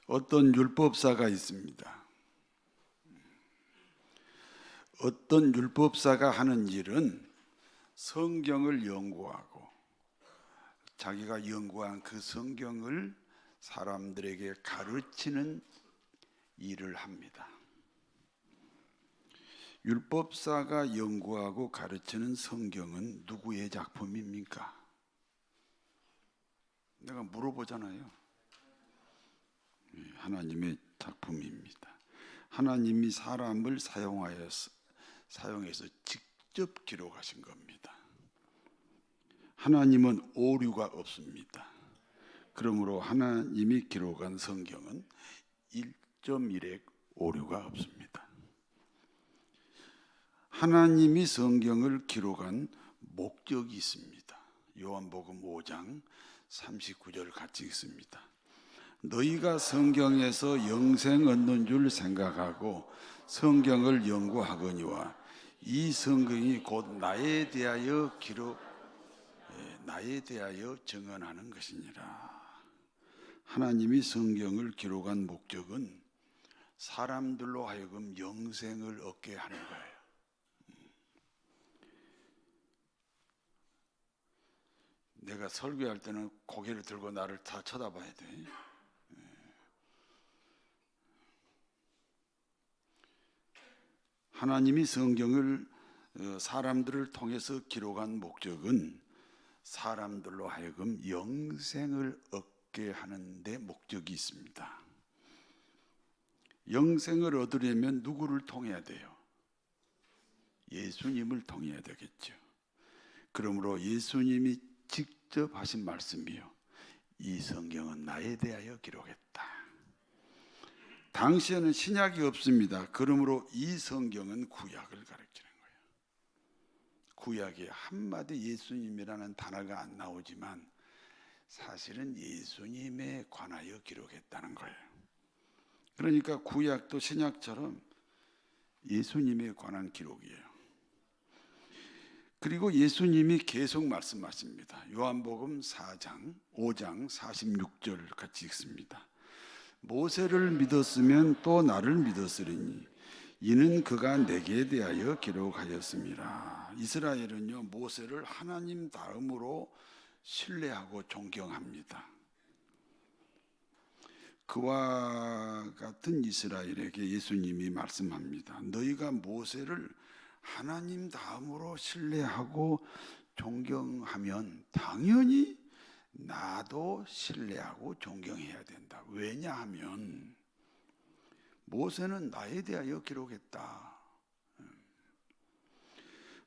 어떤 율법사가 있습니다. 어떤 율법사가 하는 일은 성경을 연구하고 자기가 연구한 그 성경을 사람들에게 가르치는 일을 합니다. 율법사가 연구하고 가르치는 성경은 누구의 작품입니까? 내가 물어보잖아요. 하나님의 작품입니다. 하나님이 사람을 사용해서 직접 기록하신 겁니다. 하나님은 오류가 없습니다. 그러므로 하나님이 기록한 성경은 1.1의 오류가 없습니다. 하나님이 성경을 기록한 목적이 있습니다. 요한복음 5장 39절 같이 읽습니다. 너희가 성경에서 영생 얻는 줄 생각하고 성경을 연구하거니와 이 성경이 곧 나에 대하여 증언하는 것이니라. 하나님이 성경을 기록한 목적은 사람들로 하여금 영생을 얻게 하는 거예요. 내가 설교할 때는 고개를 들고 나를 다 쳐다봐야 돼. 하나님이 성경을 사람들을 통해서 기록한 목적은 사람들로 하여금 영생을 얻게 하는 데 목적이 있습니다. 영생을 얻으려면 누구를 통해야 돼요? 예수님을 통해야 되겠죠. 그러므로 예수님이 직접 하신 말씀이요, 이 성경은 나에 대하여 기록했다. 당시에는 신약이 없습니다. 그러므로 이 성경은 구약을 가르치는 거예요. 구약에 한마디 예수님이라는 단어가 안 나오지만 사실은 예수님에 관하여 기록했다는 거예요. 그러니까 구약도 신약처럼 예수님에 관한 기록이에요. 그리고 예수님이 계속 말씀하십니다. 요한복음 4장 5장 46절 같이 읽습니다. 모세를 믿었으면 또 나를 믿었으리니 이는 그가 내게 대하여 기록하였습니다. 이스라엘은요, 모세를 하나님 다음으로 신뢰하고 존경합니다. 그와 같은 이스라엘에게 예수님이 말씀합니다. 너희가 모세를 하나님 다음으로 신뢰하고 존경하면 당연히 나도 신뢰하고 존경해야 된다. 왜냐하면 모세는 나에 대하여 기록했다.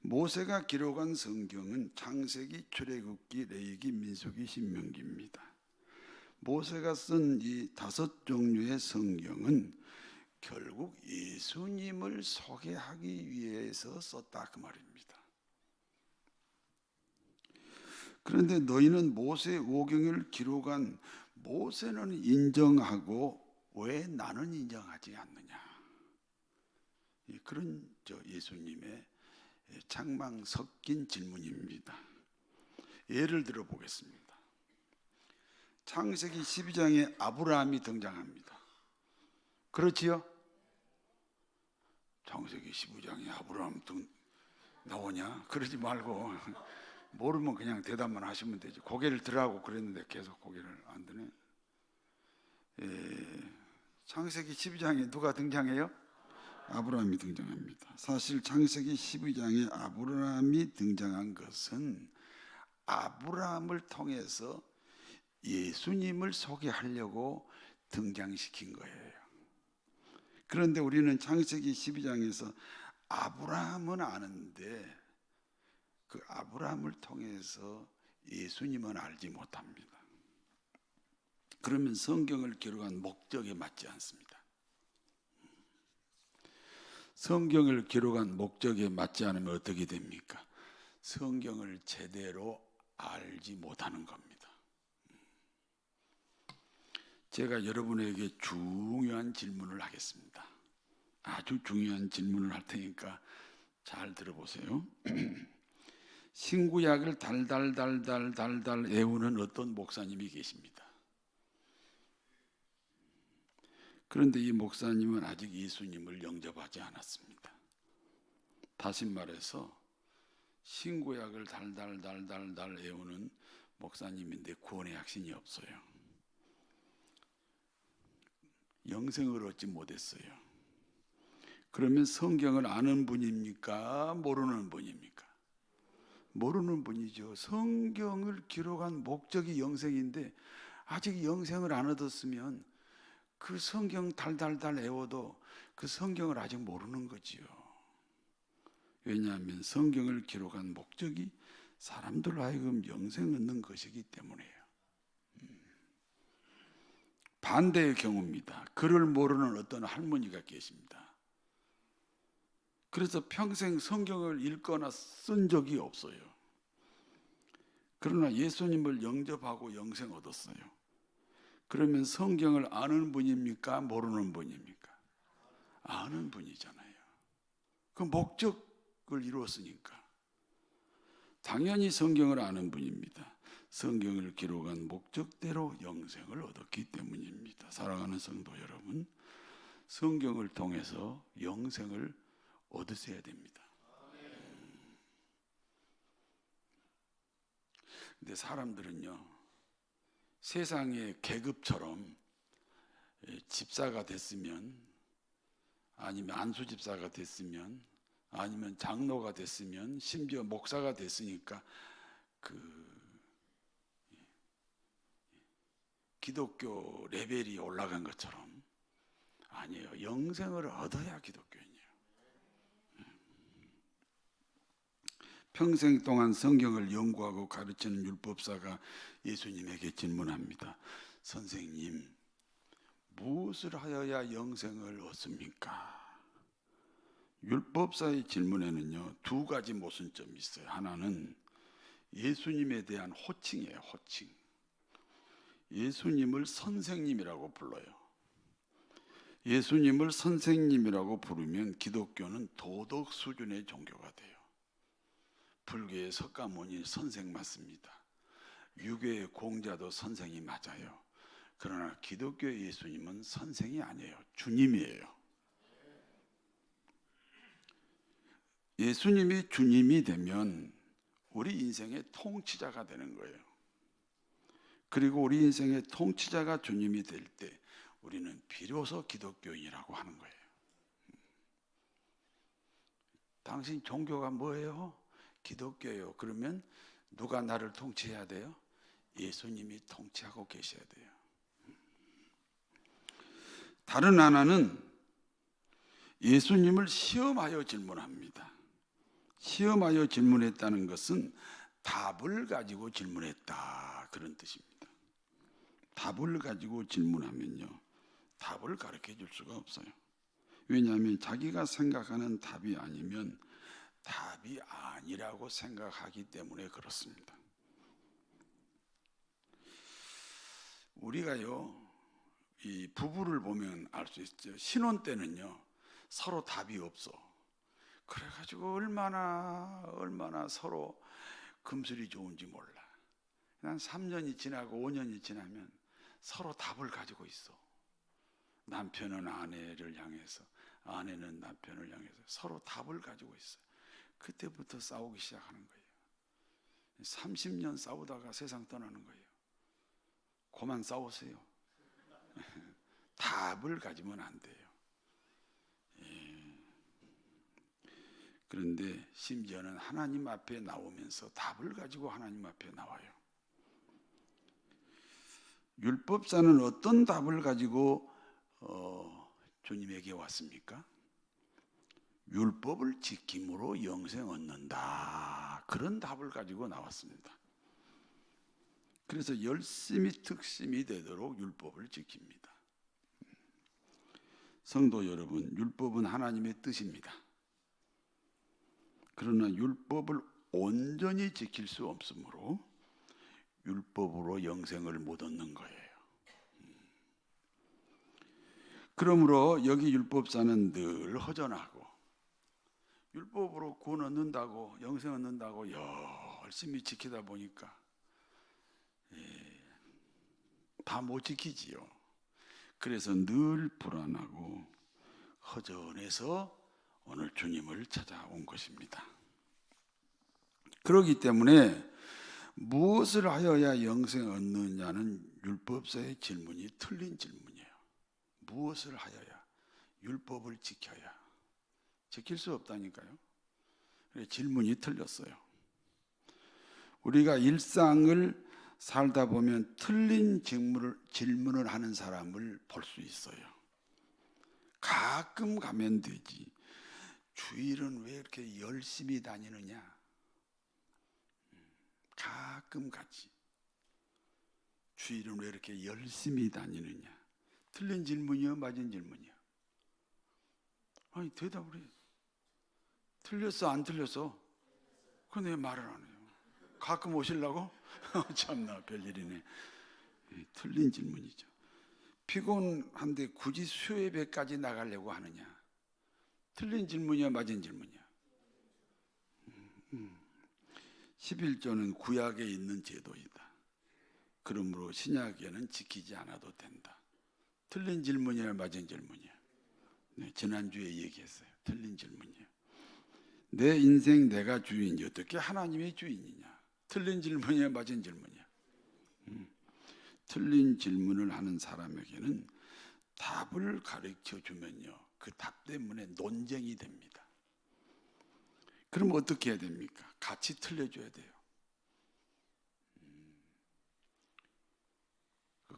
모세가 기록한 성경은 창세기, 출애굽기, 레위기, 민수기, 신명기입니다. 모세가 쓴 이 5종류의 성경은 결국 예수님을 소개하기 위해서 썼다, 그 말입니다. 그런데 너희는 모세 오경을 기록한 모세는 인정하고 왜 나는 인정하지 않느냐? 그런 예수님의 장망 섞인 질문입니다. 예를 들어 보겠습니다. 창세기 12장에 아브라함이 등장합니다. 그렇지요? 창세기 12장에 아브라함 나오냐? 그러지 말고 모르면 그냥 대답만 하시면 되죠. 고개를 들라고 그랬는데 계속 고개를 안 드네. 창세기 12장에 누가 등장해요? 아브라함이 등장합니다. 사실 창세기 12장에 아브라함이 등장한 것은 아브라함을 통해서 예수님을 소개하려고 등장시킨 거예요. 그런데 우리는 창세기 12장에서 아브라함은 아는데 그 아브라함을 통해서 예수님은 알지 못합니다. 그러면 성경을 기록한 목적에 맞지 않습니다. 성경을 기록한 목적에 맞지 않으면 어떻게 됩니까? 성경을 제대로 알지 못하는 겁니다. 제가 여러분에게 중요한 질문을 하겠습니다. 아주 중요한 질문을 할 테니까 잘 들어보세요. 신구약을 달달 외우는 어떤 목사님이 계십니다. 그런데 이 목사님은 아직 예수님을 영접하지 않았습니다. 다시 말해서 신구약을 달달달달달 외우는 목사님인데 구원의 확신이 없어요. 영생을 얻지 못했어요. 그러면 성경을 아는 분입니까? 모르는 분입니까? 모르는 분이죠. 성경을 기록한 목적이 영생인데 아직 영생을 안 얻었으면 그 성경 달달달 외워도 그 성경을 아직 모르는 거지요. 왜냐하면 성경을 기록한 목적이 사람들로 하여금 영생 얻는 것이기 때문이에요. 반대의 경우입니다. 글을 모르는 어떤 할머니가 계십니다. 그래서 평생 성경을 읽거나 쓴 적이 없어요. 그러나 예수님을 영접하고 영생 얻었어요. 그러면 성경을 아는 분입니까? 모르는 분입니까? 아는 분이잖아요. 그 목적을 이루었으니까. 당연히 성경을 아는 분입니다. 성경을 기록한 목적대로 영생을 얻었기 때문입니다. 사랑하는 성도 여러분, 성경을 통해서 영생을 얻으셔야 됩니다. 근데 사람들은요, 세상의 계급처럼 집사가 됐으면, 아니면 안수집사가 됐으면, 아니면 장로가 됐으면, 심지어 목사가 됐으니까 기독교 레벨이 올라간 것처럼, 아니에요. 영생을 얻어야 기독교인이에요. 평생 동안 성경을 연구하고 가르치는 율법사가 예수님에게 질문합니다. 선생님, 무엇을 하여야 영생을 얻습니까? 율법사의 질문에는요, 두 가지 모순점이 있어요. 하나는 예수님에 대한 호칭이에요. 호칭. 예수님을 선생님이라고 불러요. 예수님을 선생님이라고 부르면 기독교는 도덕 수준의 종교가 돼요. 불교의 석가모니 선생 맞습니다. 유교의 공자도 선생이 맞아요. 그러나 기독교의 예수님은 선생이 아니에요. 주님이에요. 예수님이 주님이 되면 우리 인생의 통치자가 되는 거예요. 그리고 우리 인생의 통치자가 주님이 될 때 우리는 비로소 기독교인이라고 하는 거예요. 당신 종교가 뭐예요? 기독교예요. 그러면 누가 나를 통치해야 돼요? 예수님이 통치하고 계셔야 돼요. 다른 하나는 예수님을 시험하여 질문합니다. 시험하여 질문했다는 것은 답을 가지고 질문했다, 그런 뜻입니다. 답을 가지고 질문하면요, 답을 가르쳐 줄 수가 없어요. 왜냐하면 자기가 생각하는 답이 아니면 답이 아니라고 생각하기 때문에 그렇습니다. 우리가요, 이 부부를 보면 알 수 있죠. 신혼 때는요, 서로 답이 없어. 그래가지고 얼마나 서로 금슬이 좋은지 몰라. 한 3년이 지나고 5년이 지나면 서로 답을 가지고 있어. 남편은 아내를 향해서, 아내는 남편을 향해서 서로 답을 가지고 있어요. 그때부터 싸우기 시작하는 거예요. 30년 싸우다가 세상 떠나는 거예요. 그만 싸우세요. 답을 가지면 안 돼요. 그런데 심지어는 하나님 앞에 나오면서 답을 가지고 하나님 앞에 나와요. 율법사는 어떤 답을 가지고 주님에게 왔습니까? 율법을 지킴으로 영생 얻는다, 그런 답을 가지고 나왔습니다. 그래서 열심히 특심이 되도록 율법을 지킵니다. 성도 여러분, 율법은 하나님의 뜻입니다. 그러나 율법을 온전히 지킬 수 없으므로 율법으로 영생을 못 얻는 거예요. 그러므로 여기 율법사는 늘 허전하고, 율법으로 구원 얻는다고, 영생 얻는다고 열심히 지키다 보니까 다 못 지키지요. 그래서 늘 불안하고 허전해서 오늘 주님을 찾아온 것입니다. 그렇기 때문에 무엇을 하여야 영생을 얻느냐는 율법사의 질문이 틀린 질문이에요. 무엇을 하여야? 율법을 지켜야. 지킬 수 없다니까요. 질문이 틀렸어요. 우리가 일상을 살다 보면 틀린 질문을 하는 사람을 볼 수 있어요. 가끔 가면 되지. 주일은 왜 이렇게 열심히 다니느냐? 가끔 가지. 주일은 왜 이렇게 열심히 다니느냐? 틀린 질문이요? 맞은 질문이요? 아니, 대답을 해. 틀렸어? 안 틀렸어? 근데 왜 말을 안 해요? 가끔 오시려고? 참나, 별일이네. 틀린 질문이죠. 피곤한데 굳이 수협에까지 나가려고 하느냐? 틀린 질문이야, 맞은 질문이야? 11조는 구약에 있는 제도이다. 그러므로 신약에는 지키지 않아도 된다. 틀린 질문이야, 맞은 질문이야? 네, 지난주에 얘기했어요. 틀린 질문이야. 내 인생 내가 주인이 어떻게 하나님의 주인이냐? 틀린 질문이야, 맞은 질문이야? 틀린 질문을 하는 사람에게는 답을 가르쳐 주면요, 그 답 때문에 논쟁이 됩니다. 그럼 어떻게 해야 됩니까? 같이 틀려줘야 돼요.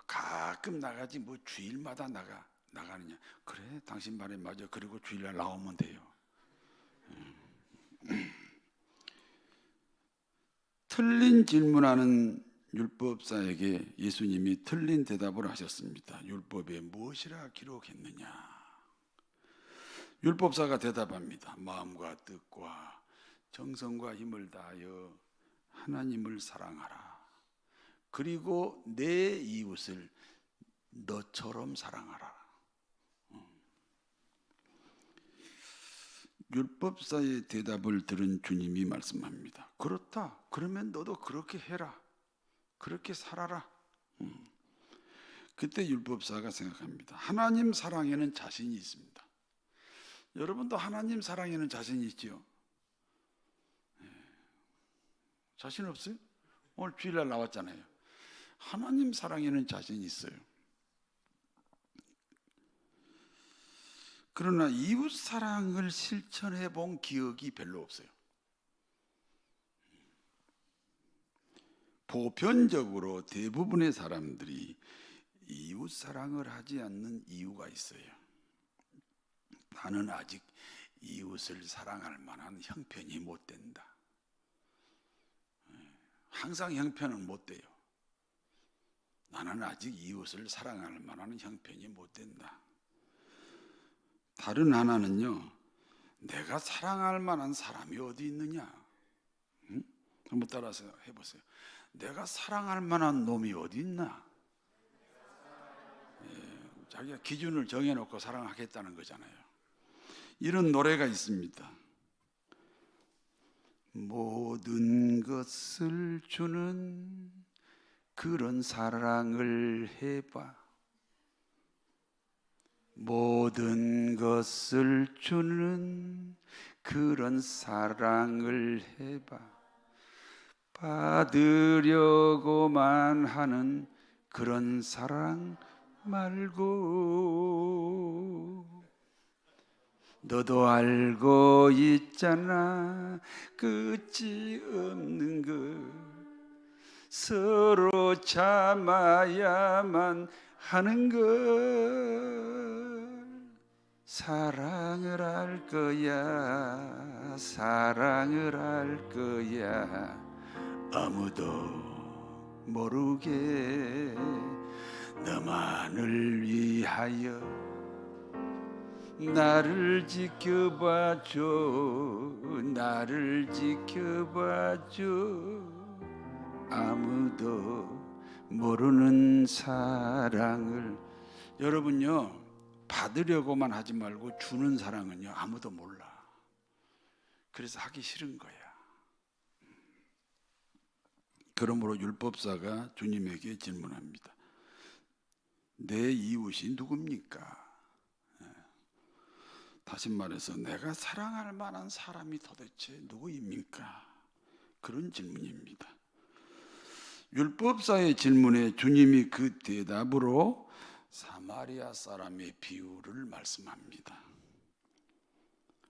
가끔 나가지 뭐 주일마다 나가느냐? 그래, 당신 말에 맞아. 그리고 주일날 나오면 돼요. 틀린 질문하는 율법사에게 예수님이 틀린 대답을 하셨습니다. 율법에 무엇이라 기록했느냐? 율법사가 대답합니다. 마음과 뜻과 정성과 힘을 다하여 하나님을 사랑하라. 그리고 내 이웃을 너처럼 사랑하라. 율법사의 대답을 들은 주님이 말씀합니다. 그렇다. 그러면 너도 그렇게 해라. 그렇게 살아라. 그때 율법사가 생각합니다. 하나님 사랑에는 자신이 있습니다. 여러분도 하나님 사랑에는 자신이 있지요? 자신 없어요? 오늘 주일날 나왔잖아요. 하나님 사랑에는 자신이 있어요. 그러나 이웃 사랑을 실천해 본 기억이 별로 없어요. 보편적으로 대부분의 사람들이 이웃 사랑을 하지 않는 이유가 있어요. 나는 아직 이웃을 사랑할 만한 형편이 못 된다. 항상 형편은 못 돼요. 나는 아직 이웃을 사랑할 만한 형편이 못 된다. 다른 하나는요, 내가 사랑할 만한 사람이 어디 있느냐? 한번 따라서 해보세요. 내가 사랑할 만한 놈이 어디 있나? 자기가 기준을 정해놓고 사랑하겠다는 거잖아요. 이런 노래가 있습니다. 모든 것을 주는 그런 사랑을 해봐. 모든 것을 주는 그런 사랑을 해봐. 받으려고만 하는 그런 사랑 말고. 너도 알고 있잖아. 끝이 없는 것. 서로 참아야만 하는 걸. 사랑을 할 거야. 사랑을 할 거야. 아무도 모르게 너만을 위하여 나를 지켜봐줘. 나를 지켜봐줘. 아무도 모르는 사랑을. 여러분요, 받으려고만 하지 말고 주는 사랑은요, 아무도 몰라. 그래서 하기 싫은 거야. 그러므로 율법사가 주님에게 질문합니다. 내 이웃이 누굽니까? 다시 말해서 내가 사랑할 만한 사람이 도대체 누구입니까? 그런 질문입니다. 율법사의 질문에 주님이 그 대답으로 사마리아 사람의 비유를 말씀합니다.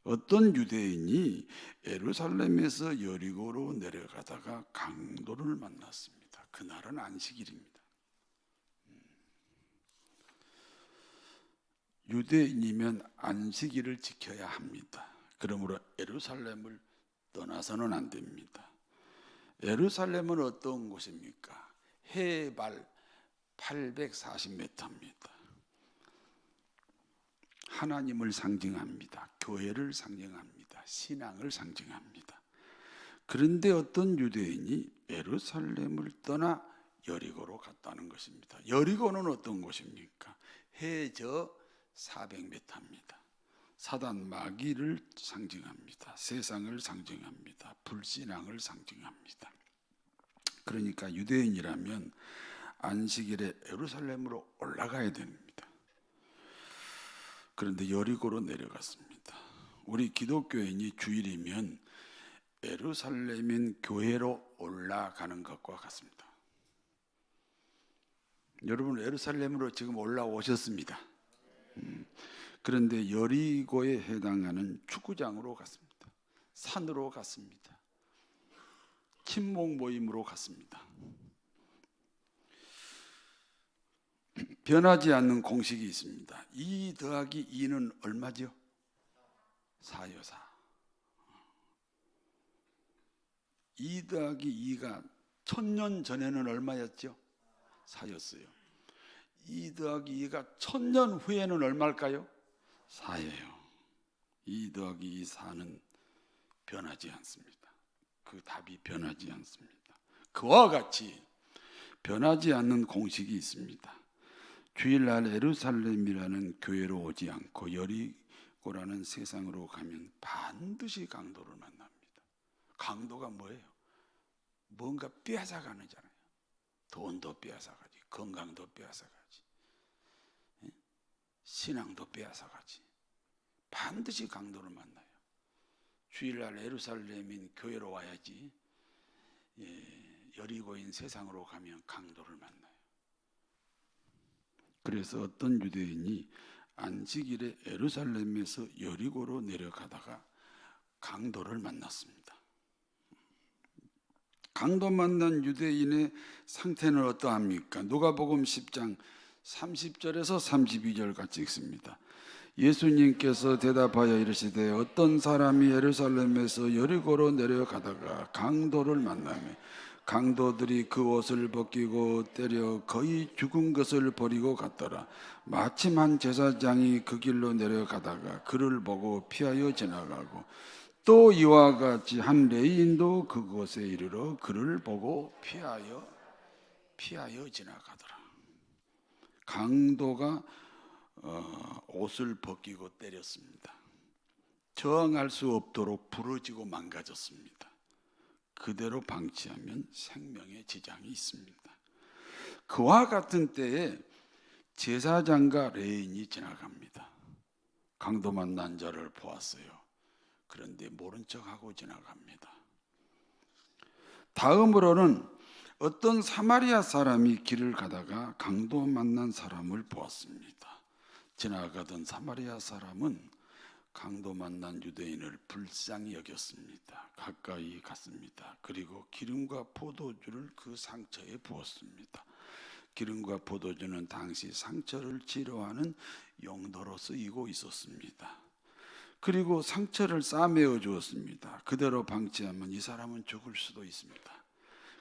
어떤 유대인이 예루살렘에서 여리고로 내려가다가 강도를 만났습니다. 그날은 안식일입니다. 유대인이면 안식일을 지켜야 합니다. 그러므로 예루살렘을 떠나서는 안 됩니다. 예루살렘은 어떤 곳입니까? 해발 840m입니다. 하나님을 상징합니다. 교회를 상징합니다. 신앙을 상징합니다. 그런데 어떤 유대인이 예루살렘을 떠나 여리고로 갔다는 것입니다. 여리고는 어떤 곳입니까? 해저 400m입니다. 사단 마귀를 상징합니다. 세상을 상징합니다. 불신앙을 상징합니다. 그러니까 유대인이라면 안식일에 예루살렘으로 올라가야 됩니다. 그런데 여리고로 내려갔습니다. 우리 기독교인이 주일이면 예루살렘인 교회로 올라가는 것과 같습니다. 여러분 예루살렘으로 지금 올라오셨습니다. 그런데 여리고에 해당하는 축구장으로 갔습니다. 산으로 갔습니다. 친목 모임으로 갔습니다. 변하지 않는 공식이 있습니다. 2 더하기 2는 얼마죠? 4요 4. 2 더하기 2가 1000년 전에는 얼마였죠? 4였어요. 2 더하기 2가 1000년 후에는 얼마일까요? 4예요. 2 더하기 2, 4는 변하지 않습니다. 그 답이 변하지 않습니다. 그와 같이 변하지 않는 공식이 있습니다. 주일날 예루살렘이라는 교회로 오지 않고 여리고라는 세상으로 가면 반드시 강도를 만납니다. 강도가 뭐예요? 뭔가 빼앗아가는잖아요. 돈도 빼앗아가지, 건강도 빼앗아가지, 신앙도 빼앗아가지. 반드시 강도를 만나요. 주일날 예루살렘인 교회로 와야지 여리고인 세상으로 가면 강도를 만나요. 그래서 어떤 유대인이 안식일에 예루살렘에서 여리고로 내려가다가 강도를 만났습니다. 강도 만난 유대인의 상태는 어떠합니까? 누가복음 10장 30절에서 32절 같이 읽습니다. 예수님께서 대답하여 이르시되 어떤 사람이 예루살렘에서 여리고로 내려가다가 강도를 만나며 강도들이 그 옷을 벗기고 때려 거의 죽은 것을 버리고 갔더라. 마침 한 제사장이 그 길로 내려가다가 그를 보고 피하여 지나가고 또 이와 같이 한 레위인도 그곳에 이르러 그를 보고 피하여 지나가더라. 강도가 옷을 벗기고 때렸습니다. 저항할 수 없도록 부러지고 망가졌습니다. 그대로 방치하면 생명에 지장이 있습니다. 그와 같은 때에 제사장과 레위인이 지나갑니다. 강도 만난 자를 보았어요. 그런데 모른 척하고 지나갑니다. 다음으로는 어떤 사마리아 사람이 길을 가다가 강도 만난 사람을 보았습니다. 지나가던 사마리아 사람은 강도 만난 유대인을 불쌍히 여겼습니다. 가까이 갔습니다. 그리고 기름과 포도주를 그 상처에 부었습니다. 기름과 포도주는 당시 상처를 치료하는 용도로 쓰이고 있었습니다. 그리고 상처를 싸매어 주었습니다. 그대로 방치하면 이 사람은 죽을 수도 있습니다.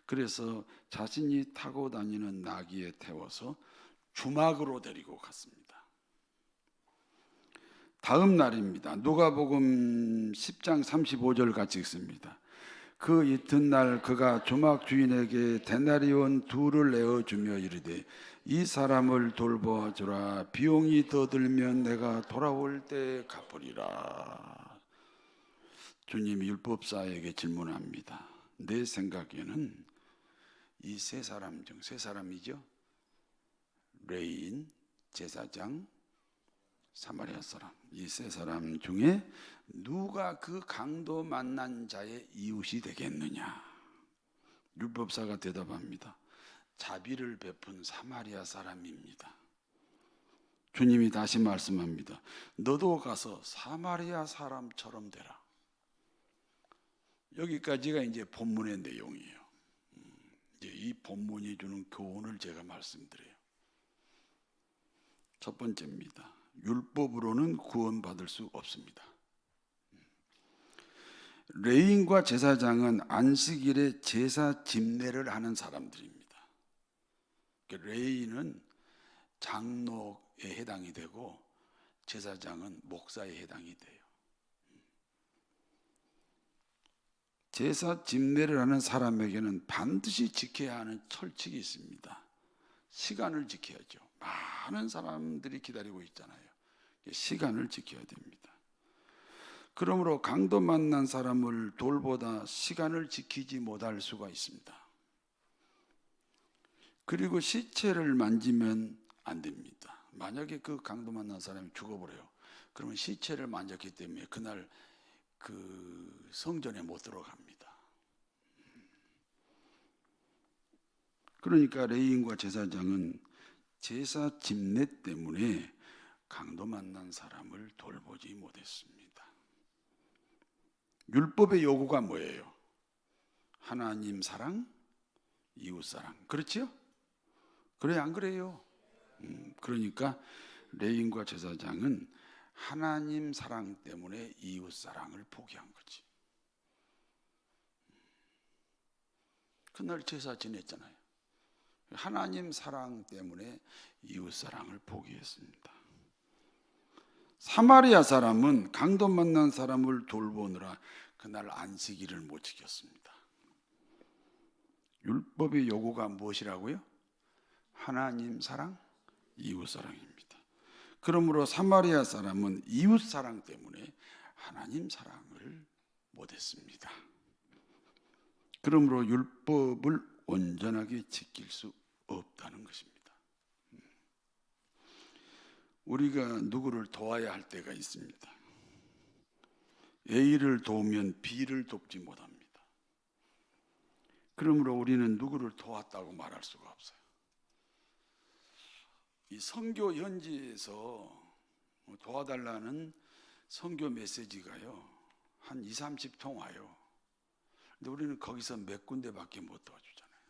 그래서 자신이 타고 다니는 나귀에 태워서 주막으로 데리고 갔습니다. 다음 날입니다. 누가복음 10장 35절 같이 읽습니다. 그 이튿날 그가 주막 주인에게 데나리온 2를 내어주며 이르되 이 사람을 돌보아주라. 비용이 더 들면 내가 돌아올 때 갚으리라. 주님이 율법사에게 질문합니다. 내 생각에는 이 세 사람 중 세 사람이죠. 레위인, 제사장, 사마리아 사람, 이 세 사람 중에 누가 그 강도 만난 자의 이웃이 되겠느냐? 율법사가 대답합니다. 자비를 베푼 사마리아 사람입니다. 주님이 다시 말씀합니다. 너도 가서 사마리아 사람처럼 되라. 여기까지가 이제 본문의 내용이에요. 이제 이 본문이 주는 교훈을 제가 말씀드려요. 첫 번째입니다. 율법으로는 구원받을 수 없습니다. 레위인과 제사장은 안식일에 제사 집례를 하는 사람들입니다. 레위인은 장로에 해당이 되고 제사장은 목사에 해당이 돼요. 제사 집례를 하는 사람에게는 반드시 지켜야 하는 철칙이 있습니다. 시간을 지켜야죠. 많은 사람들이 기다리고 있잖아요. 시간을 지켜야 됩니다. 그러므로 강도 만난 사람을 돌보다 시간을 지키지 못할 수가 있습니다. 그리고 시체를 만지면 안 됩니다. 만약에 그 강도 만난 사람이 죽어버려요. 그러면 시체를 만졌기 때문에 그날 그 성전에 못 들어갑니다. 그러니까 레위인과 제사장은 제사 집례 때문에 강도 만난 사람을 돌보지 못했습니다. 율법의 요구가 뭐예요? 하나님 사랑, 이웃 사랑. 그렇죠? 그래요, 안 그래요? 그러니까 레위인과 제사장은 하나님 사랑 때문에 이웃 사랑을 포기한 거지. 그날 제사 지냈잖아요. 하나님 사랑 때문에 이웃 사랑을 포기했습니다. 사마리아 사람은 강도 만난 사람을 돌보느라 그날 안식일을 못 지켰습니다. 율법의 요구가 무엇이라고요? 하나님 사랑, 이웃 사랑입니다. 그러므로 사마리아 사람은 이웃 사랑 때문에 하나님 사랑을 못했습니다. 그러므로 율법을 온전하게 지킬 수 없다는 것입니다. 우리가 누구를 도와야 할 때가 있습니다. A를 도우면 B를 돕지 못합니다. 그러므로 우리는 누구를 도왔다고 말할 수가 없어요. 이 선교 현지에서 도와달라는 선교 메시지가요, 한 20-30통 와요. 근데 우리는 거기서 몇 군데밖에 못 도와주잖아요.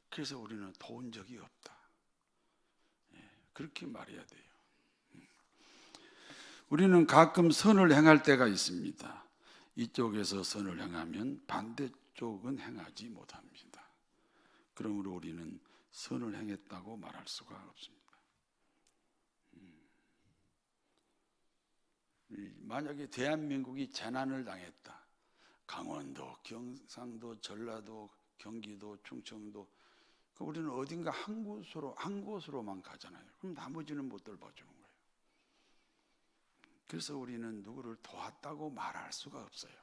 그래서 우리는 도운 적이 없다. 그렇게 말해야 돼요. 우리는 가끔 선을 행할 때가 있습니다. 이쪽에서 선을 행하면 반대쪽은 행하지 못합니다. 그러므로 우리는 선을 행했다고 말할 수가 없습니다. 만약에 대한민국이 재난을 당했다. 강원도, 경상도, 전라도, 경기도, 충청도, 우리는 어딘가 한 곳으로만 가잖아요. 그럼 나머지는 못 돌봐주는 거예요. 그래서 우리는 누구를 도왔다고 말할 수가 없어요.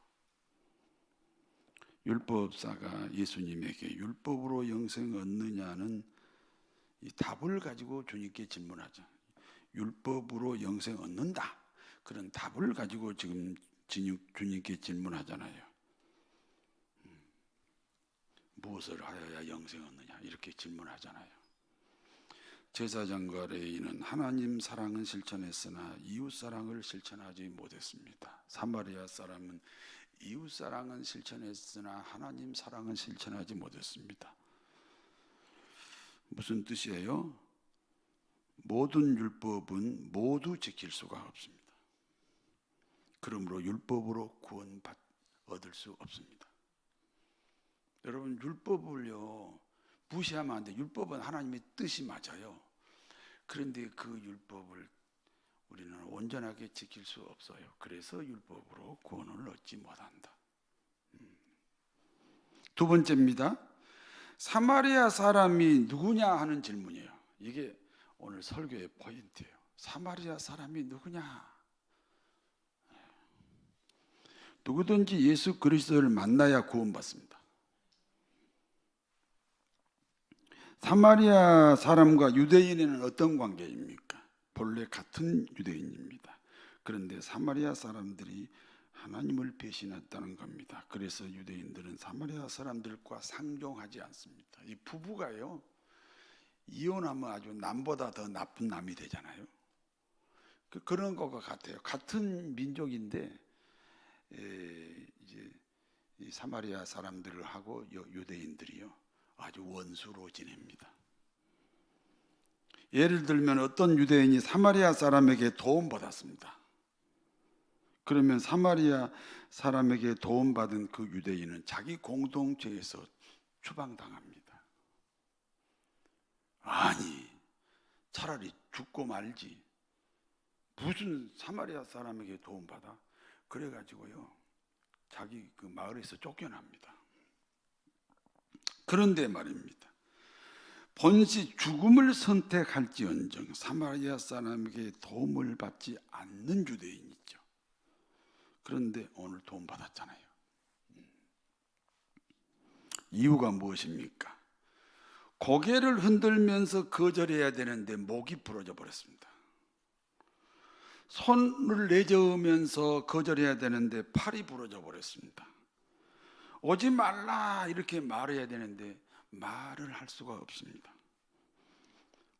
율법사가 예수님에게 율법으로 영생 얻느냐는 이 답을 가지고 주님께 질문하죠. 율법으로 영생 얻는다. 그런 답을 가지고 지금 주님께 질문하잖아요. 무엇을 하여야 영생 얻느냐 이렇게 질문하잖아요. 제사장과 레위인은 하나님 사랑은 실천했으나 이웃 사랑을 실천하지 못했습니다. 사마리아 사람은 이웃 사랑은 실천했으나 하나님 사랑은 실천하지 못했습니다. 무슨 뜻이에요? 모든 율법은 모두 지킬 수가 없습니다. 그러므로 율법으로 구원 얻을 수 없습니다. 여러분, 율법을요 무시하면 안 돼. 율법은 하나님의 뜻이 맞아요. 그런데 그 율법을 우리는 온전하게 지킬 수 없어요. 그래서 율법으로 구원을 얻지 못한다. 두 번째입니다. 사마리아 사람이 누구냐 하는 질문이에요. 이게 오늘 설교의 포인트예요. 사마리아 사람이 누구냐? 누구든지 예수 그리스도를 만나야 구원받습니다. 사마리아 사람과 유대인에는 어떤 관계입니까? 본래 같은 유대인입니다. 그런데 사마리아 사람들이 하나님을 배신했다는 겁니다. 그래서 유대인들은 사마리아 사람들과 상종하지 않습니다. 이 부부가요, 이혼하면 아주 남보다 더 나쁜 남이 되잖아요. 그런 것과 같아요. 같은 민족인데 이제 이 사마리아 사람들을 하고 유대인들이요 아주 원수로 지냅니다. 예를 들면 어떤 유대인이 사마리아 사람에게 도움받았습니다. 그러면 사마리아 사람에게 도움받은 그 유대인은 자기 공동체에서 추방당합니다. 아니, 차라리 죽고 말지. 무슨 사마리아 사람에게 도움받아? 그래가지고요, 자기 그 마을에서 쫓겨납니다. 그런데 말입니다. 본시 죽음을 선택할지언정 사마리아 사람에게 도움을 받지 않는 유대인이죠. 그런데 오늘 도움받았잖아요. 이유가 무엇입니까? 고개를 흔들면서 거절해야 되는데 목이 부러져 버렸습니다. 손을 내저으면서 거절해야 되는데 팔이 부러져 버렸습니다. 오지 말라 이렇게 말해야 되는데 말을 할 수가 없습니다.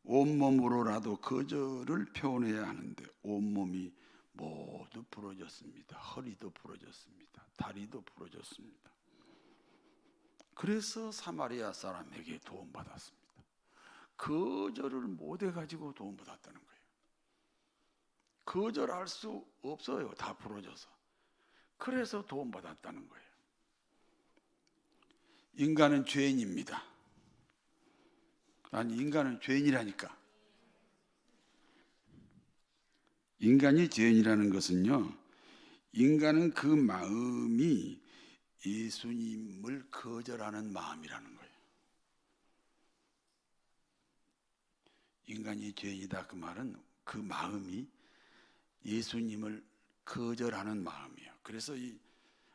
온몸으로라도 거절을 표현해야 하는데 온몸이 모두 부러졌습니다. 허리도 부러졌습니다. 다리도 부러졌습니다. 그래서 사마리아 사람에게 도움받았습니다. 거절을 못해가지고 도움받았다는 거예요. 거절할 수 없어요. 다 부러져서. 그래서 도움받았다는 거예요. 인간은 죄인입니다. 아니, 인간은 죄인이라니까. 인간이 죄인이라는 것은요, 인간은 그 마음이 예수님을 거절하는 마음이라는 거예요. 인간이 죄인이다 그 말은 그 마음이 예수님을 거절하는 마음이에요. 그래서 이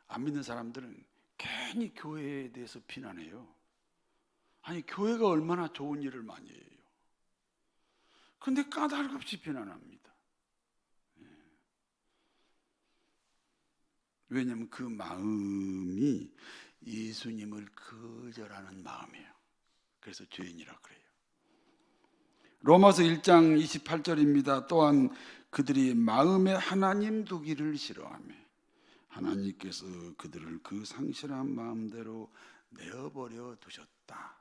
안 믿는 사람들은 괜히 교회에 대해서 비난해요. 아니, 교회가 얼마나 좋은 일을 많이 해요. 그런데 까닭없이 비난합니다. 왜냐하면 그 마음이 예수님을 거절하는 마음이에요. 그래서 죄인이라 그래요. 로마서 1장 28절입니다. 또한 그들이 마음에 하나님 두기를 싫어하며 하나님께서 그들을 그 상실한 마음대로 내어버려 두셨다.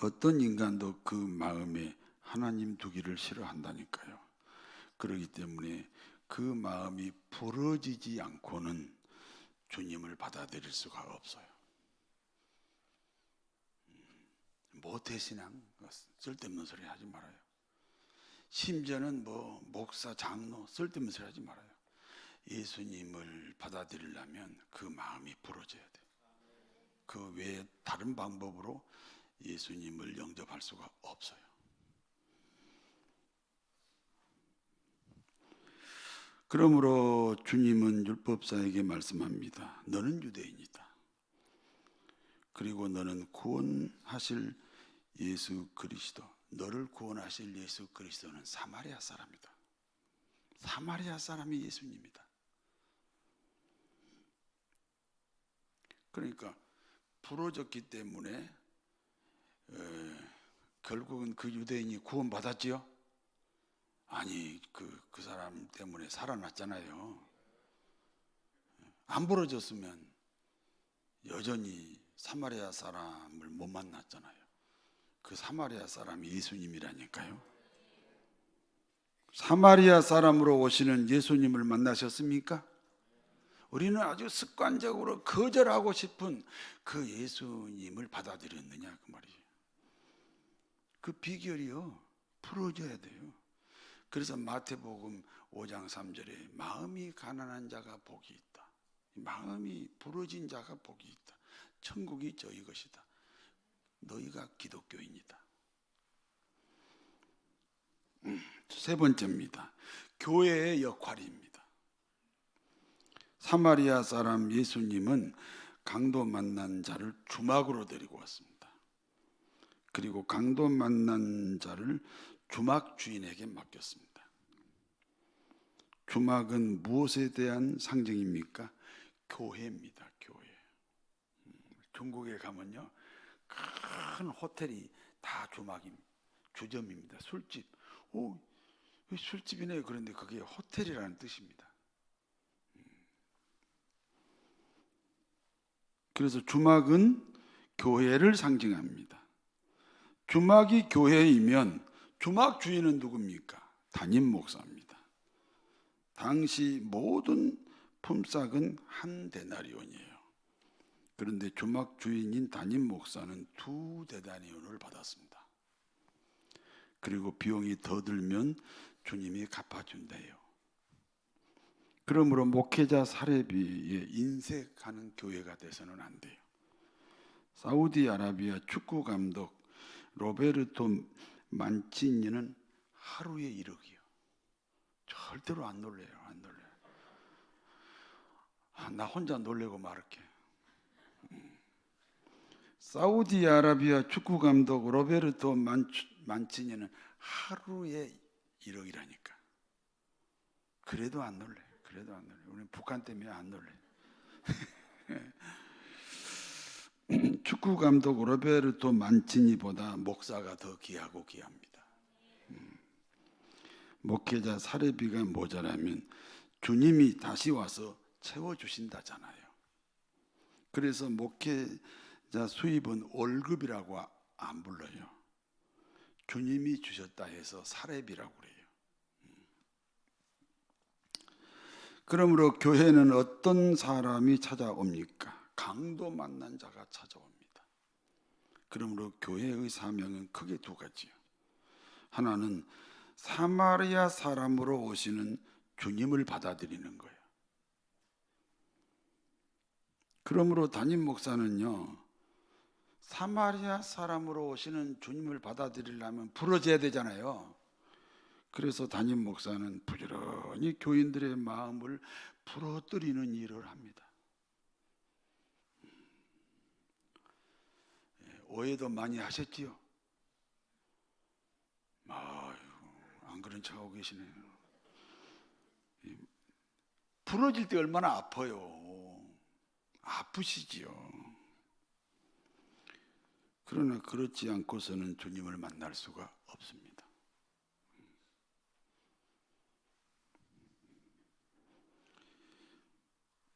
어떤 인간도 그 마음에 하나님 두기를 싫어한다니까요. 그렇기 때문에 그 마음이 부러지지 않고는 주님을 받아들일 수가 없어요. 모태신앙 쓸데없는 소리 하지 말아요. 심지어는 뭐 목사, 장로 쓸데없는 소리 하지 말아요. 예수님을 받아들이려면 그 마음이 부러져야 돼요. 그 외에 다른 방법으로 예수님을 영접할 수가 없어요. 그러므로 주님은 율법사에게 말씀합니다. 너는 유대인이다. 그리고 너는 구원하실 예수 그리스도, 너를 구원하실 예수 그리스도는 사마리아 사람이다. 사마리아 사람이 예수님이다. 그러니까 부러졌기 때문에 결국은 그 유대인이 구원받았지요? 아니, 그 사람 때문에 살아났잖아요. 안 부러졌으면 여전히 사마리아 사람을 못 만났잖아요. 그 사마리아 사람이 예수님이라니까요. 사마리아 사람으로 오시는 예수님을 만나셨습니까? 우리는 아주 습관적으로 거절하고 싶은 그 예수님을 받아들였느냐 그 말이에요. 그 비결이요, 풀어져야 돼요. 그래서 마태복음 5장 3절에 마음이 가난한 자가 복이 있다. 마음이 부러진 자가 복이 있다. 천국이 저희 것이다. 너희가 기독교인이다. 세 번째입니다. 교회의 역할입니다. 사마리아 사람 예수님은 강도 만난 자를 주막으로 데리고 왔습니다. 그리고 강도 만난 자를 주막 주인에게 맡겼습니다. 주막은 무엇에 대한 상징입니까? 교회입니다. 교회. 중국에 가면요, 큰 호텔이 다 주막입니다. 주점입니다. 술집. 오, 술집이네. 그런데 그게 호텔이라는 뜻입니다. 그래서 주막은 교회를 상징합니다. 주막이 교회이면 주막 주인은 누굽니까? 담임 목사입니다. 당시 모든 품삯은 한 데나리온이에요. 그런데 주막 주인인 담임 목사는 2데나리온을 받았습니다. 그리고 비용이 더 들면 주님이 갚아준대요. 그러므로 목회자 사례비에 인색하는 교회가 돼서는 안 돼요. 사우디아라비아 축구 감독 로베르토 만치니는 하루에 1억이요. 절대로 안 놀래요. 안 놀래요. 나 혼자 놀래고 말할게. 사우디아라비아 축구 감독 로베르토 만치니는 하루에 1억이라니까. 그래도 안 놀래. 그래도 안 놀래. 우리는 북한 때문에 안 놀래. 축구 감독 로베르토 만치니보다 목사가 더 귀하고 귀합니다. 목회자 사례비가 모자라면 주님이 다시 와서 채워주신다잖아요. 그래서 목회자 수입은 월급이라고 안 불러요. 주님이 주셨다 해서 사례비라고 그래요. 그러므로 교회는 어떤 사람이 찾아옵니까? 강도 만난 자가 찾아옵니다. 그러므로 교회의 사명은 크게 2가지요. 하나는 사마리아 사람으로 오시는 주님을 받아들이는 거예요. 그러므로 담임 목사는요, 사마리아 사람으로 오시는 주님을 받아들이려면 부러져야 되잖아요. 그래서 담임 목사는 부지런히 교인들의 마음을 부러뜨리는 일을 합니다. 오해도 많이 하셨지요? 아유, 안 그런 척하고 계시네요. 부러질 때 얼마나 아파요. 아프시지요. 그러나 그렇지 않고서는 주님을 만날 수가 없습니다.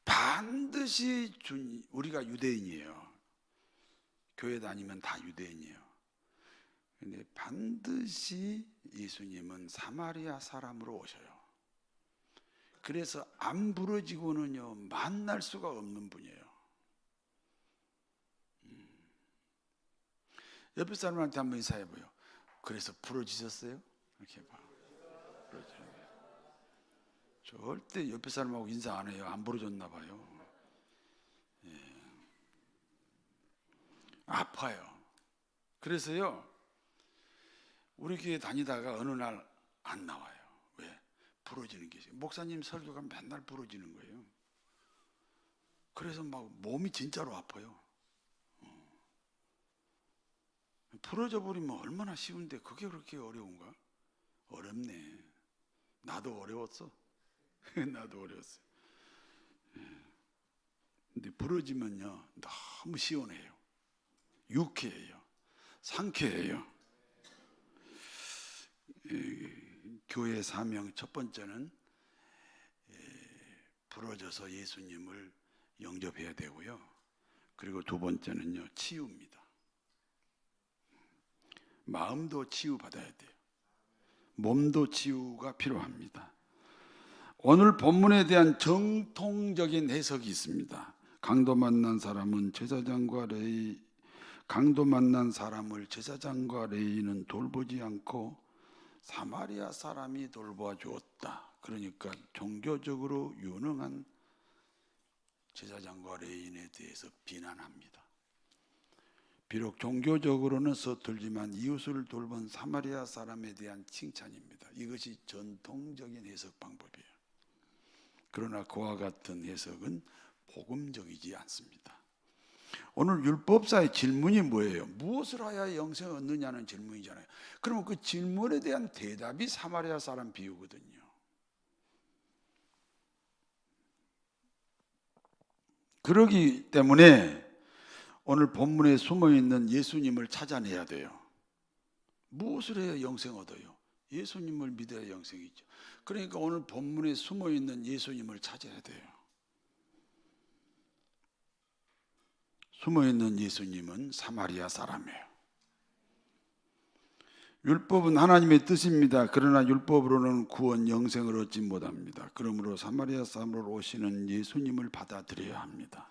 반드시 우리가 유대인이에요. 교회 다니면 다 유대인이에요. 근데 반드시 예수님은 사마리아 사람으로 오셔요. 그래서 안 부러지고는요 만날 수가 없는 분이에요. 옆에 사람한테 한번 인사해봐요. 그래서 부러지셨어요? 이렇게 봐. 절대 옆에 사람하고 인사 안 해요. 안 부러졌나 봐요. 예. 아파요. 그래서요 우리 교회 다니다가 어느 날 안 나와요. 왜? 부러지는 게 있어요. 목사님 설교가 맨날 부러지는 거예요. 그래서 막 몸이 진짜로 아파요. 부러져 버리면 얼마나 쉬운데 그게 그렇게 어려운가? 어렵네. 나도 어려웠어. 나도 어려웠어요. 근데 부러지면요 너무 시원해요. 유쾌해요. 상쾌해요. 교회 사명 첫 번째는 부러져서 예수님을 영접해야 되고요. 그리고 2번째는요 치유입니다. 마음도 치유받아야 돼요. 몸도 치유가 필요합니다. 오늘 본문에 대한 정통적인 해석이 있습니다. 강도 만난 사람은 제사장과 레위, 강도 만난 사람을 제사장과 레위는 돌보지 않고 사마리아 사람이 돌보아 주었다. 그러니까 종교적으로 유능한 제사장과 레위인에 대해서 비난합니다. 비록 종교적으로는 서툴지만 이웃을 돌본 사마리아 사람에 대한 칭찬입니다. 이것이 전통적인 해석 방법이에요. 그러나 그와 같은 해석은 복음적이지 않습니다. 오늘 율법사의 질문이 뭐예요? 무엇을 하여 영생을 얻느냐는 질문이잖아요. 그러면 그 질문에 대한 대답이 사마리아 사람 비유거든요. 그러기 때문에 오늘 본문에 숨어있는 예수님을 찾아내야 돼요. 무엇을 해야 영생 얻어요? 예수님을 믿어야 영생이죠. 그러니까 오늘 본문에 숨어있는 예수님을 찾아야 돼요. 숨어있는 예수님은 사마리아 사람이에요. 율법은 하나님의 뜻입니다. 그러나 율법으로는 구원 영생을 얻지 못합니다. 그러므로 사마리아 사람으로 오시는 예수님을 받아들여야 합니다.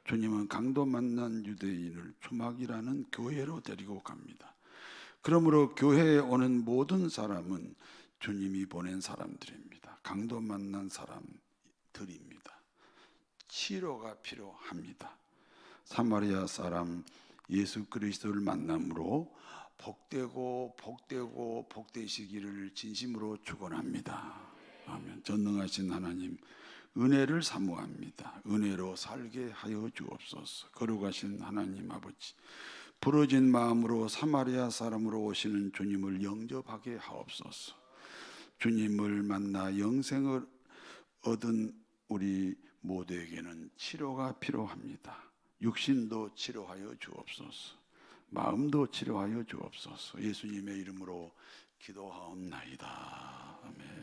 주님은 강도 만난 유대인을 주막이라는 교회로 데리고 갑니다. 그러므로 교회에 오는 모든 사람은 주님이 보낸 사람들입니다. 강도 만난 사람들입니다. 치료가 필요합니다. 사마리아 사람 예수 그리스도를 만남으로 복되고 복되시기를 진심으로 축원합니다. 아멘. 전능하신 하나님 은혜를 사모합니다. 은혜로 살게 하여 주옵소서. 거룩하신 하나님 아버지, 부러진 마음으로 사마리아 사람으로 오시는 주님을 영접하게 하옵소서. 주님을 만나 영생을 얻은 우리 모두에게는 치료가 필요합니다. 육신도 치료하여 주옵소서. 마음도 치료하여 주옵소서. 예수님의 이름으로 기도하옵나이다. 아멘.